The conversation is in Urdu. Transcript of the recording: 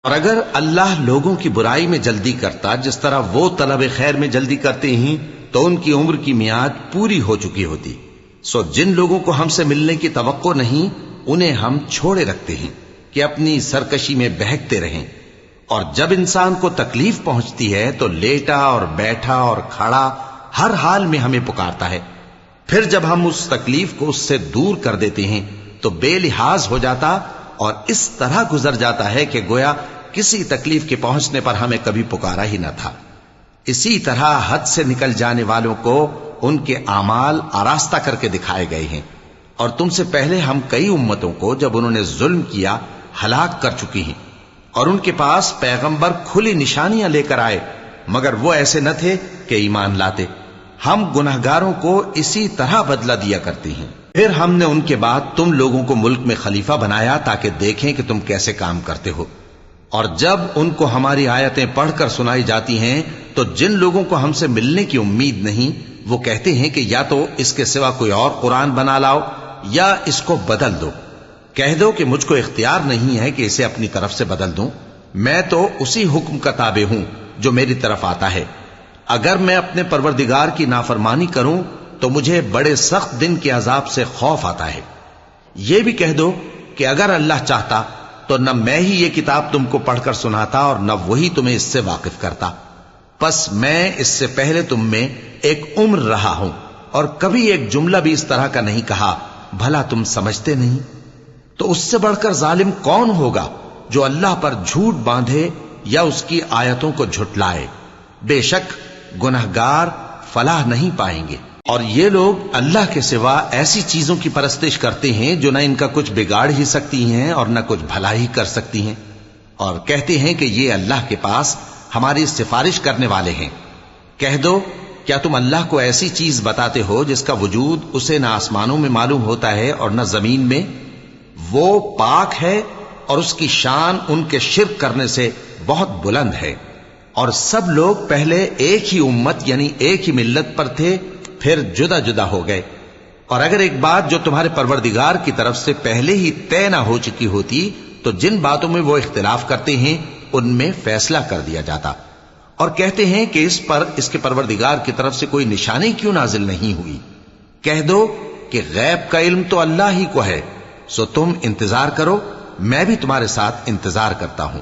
اور اگر اللہ لوگوں کی برائی میں جلدی کرتا جس طرح وہ طلب خیر میں جلدی کرتے ہیں تو ان کی عمر کی میعاد پوری ہو چکی ہوتی. سو جن لوگوں کو ہم سے ملنے کی توقع نہیں انہیں ہم چھوڑے رکھتے ہیں کہ اپنی سرکشی میں بہکتے رہیں. اور جب انسان کو تکلیف پہنچتی ہے تو لیٹا اور بیٹھا اور کھڑا ہر حال میں ہمیں پکارتا ہے. پھر جب ہم اس تکلیف کو اس سے دور کر دیتے ہیں تو بے لحاظ ہو جاتا اور اس طرح گزر جاتا ہے کہ گویا کسی تکلیف کے پہنچنے پر ہمیں کبھی پکارا ہی نہ تھا. اسی طرح حد سے نکل جانے والوں کو ان کے اعمال آراستہ کر کے دکھائے گئے ہیں. اور تم سے پہلے ہم کئی امتوں کو جب انہوں نے ظلم کیا ہلاک کر چکی ہیں، اور ان کے پاس پیغمبر کھلی نشانیاں لے کر آئے مگر وہ ایسے نہ تھے کہ ایمان لاتے. ہم گناہگاروں کو اسی طرح بدلہ دیا کرتے ہیں. پھر ہم نے ان کے بعد تم لوگوں کو ملک میں خلیفہ بنایا تاکہ دیکھیں کہ تم کیسے کام کرتے ہو. اور جب ان کو ہماری آیتیں پڑھ کر سنائی جاتی ہیں تو جن لوگوں کو ہم سے ملنے کی امید نہیں وہ کہتے ہیں کہ یا تو اس کے سوا کوئی اور قرآن بنا لاؤ یا اس کو بدل دو. کہہ دو کہ مجھ کو اختیار نہیں ہے کہ اسے اپنی طرف سے بدل دوں، میں تو اسی حکم کا تابع ہوں جو میری طرف آتا ہے. اگر میں اپنے پروردگار کی نافرمانی کروں تو مجھے بڑے سخت دن کے عذاب سے خوف آتا ہے. یہ بھی کہہ دو کہ اگر اللہ چاہتا تو نہ میں ہی یہ کتاب تم کو پڑھ کر سناتا اور نہ وہی تمہیں اس سے واقف کرتا. پس میں اس سے پہلے تم میں ایک عمر رہا ہوں اور کبھی ایک جملہ بھی اس طرح کا نہیں کہا، بھلا تم سمجھتے نہیں؟ تو اس سے بڑھ کر ظالم کون ہوگا جو اللہ پر جھوٹ باندھے یا اس کی آیتوں کو جھٹلائے؟ بے شک گنہگار فلاح نہیں پائیں گے. اور یہ لوگ اللہ کے سوا ایسی چیزوں کی پرستش کرتے ہیں جو نہ ان کا کچھ بگاڑ ہی سکتی ہیں اور نہ کچھ بھلا ہی کر سکتی ہیں، اور کہتے ہیں کہ یہ اللہ کے پاس ہماری سفارش کرنے والے ہیں. کہہ دو کیا تم اللہ کو ایسی چیز بتاتے ہو جس کا وجود اسے نہ آسمانوں میں معلوم ہوتا ہے اور نہ زمین میں؟ وہ پاک ہے اور اس کی شان ان کے شرک کرنے سے بہت بلند ہے. اور سب لوگ پہلے ایک ہی امت یعنی ایک ہی ملت پر تھے، پھر جدا جدا ہو گئے. اور اگر ایک بات جو تمہارے پروردگار کی طرف سے پہلے ہی طے نہ ہو چکی ہوتی تو جن باتوں میں وہ اختلاف کرتے ہیں ان میں فیصلہ کر دیا جاتا. اور کہتے ہیں کہ اس پر اس کے پروردگار کی طرف سے کوئی نشانی کیوں نازل نہیں ہوئی؟ کہہ دو کہ غیب کا علم تو اللہ ہی کو ہے، سو تم انتظار کرو، میں بھی تمہارے ساتھ انتظار کرتا ہوں.